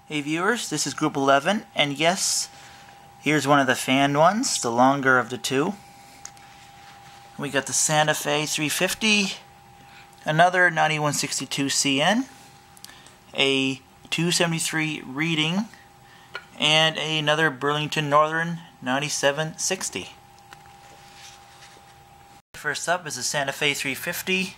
Hey viewers, this is Group 11, and yes, here's one of the fanned ones, the longer of the two. We got the Santa Fe 350, another 9162 CN, a 273 reading, and another Burlington Northern 9760. First up is the Santa Fe 350.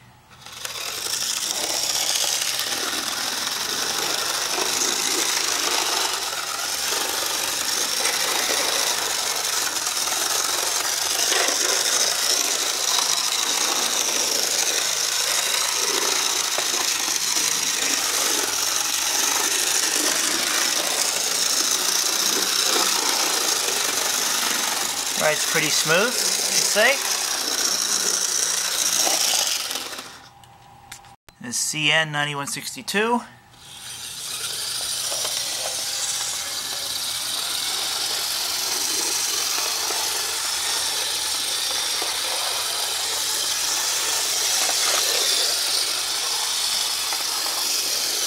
Rides pretty smooth, I'd say. This CN 9162.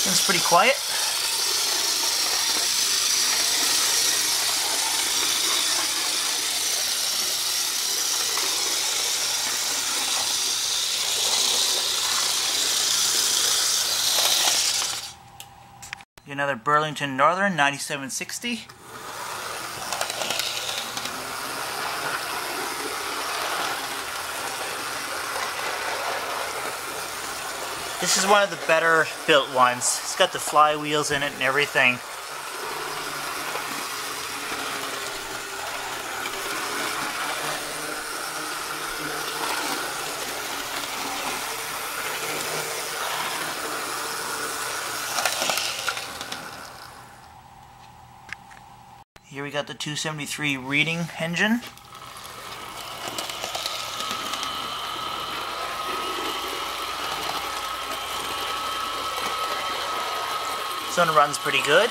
It's pretty quiet. Another Burlington Northern 9760. This is one of the better built ones. It's got the flywheels in it and everything. Here we got the 273 reading engine. This one runs pretty good.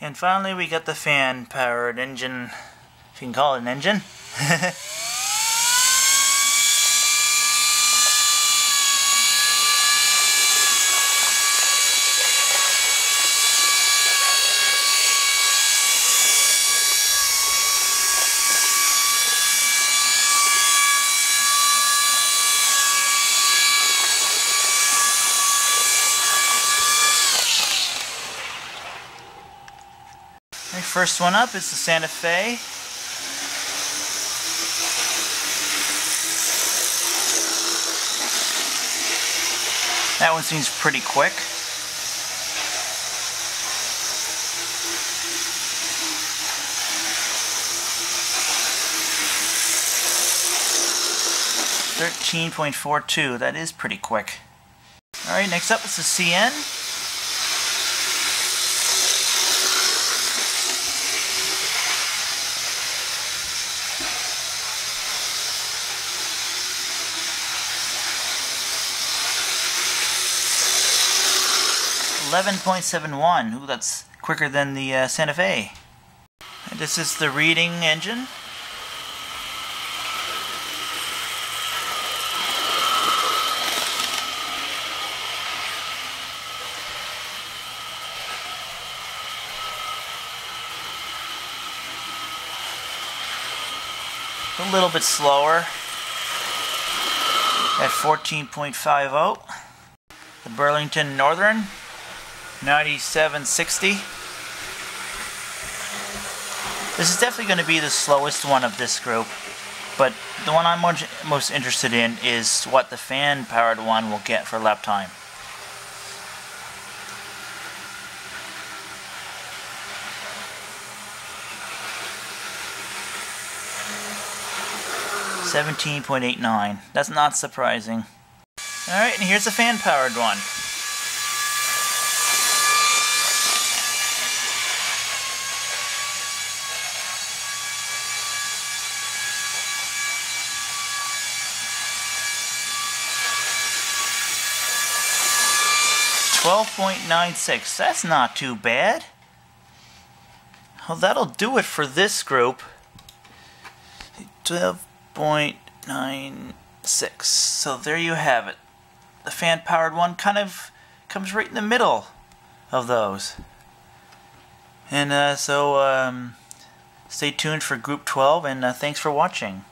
And finally we got the fan-powered engine, if you can call it an engine. First one up is the Santa Fe. That one seems pretty quick. .42, that is pretty quick. Alright, next up is the CN. .71. Ooh, that's quicker than the Santa Fe. And this is the reading engine. A little bit slower at 14.50. The Burlington Northern 9760. This is definitely going to be the slowest one of this group, but the one I'm most interested in is what the fan-powered one will get for lap time. .89. That's not surprising. Alright, and here's the fan-powered one. 12.96. That's not too bad. Well, that'll do it for this group. 12.96. So there you have it. The fan-powered one kind of comes right in the middle of those. And stay tuned for Group 12, and thanks for watching.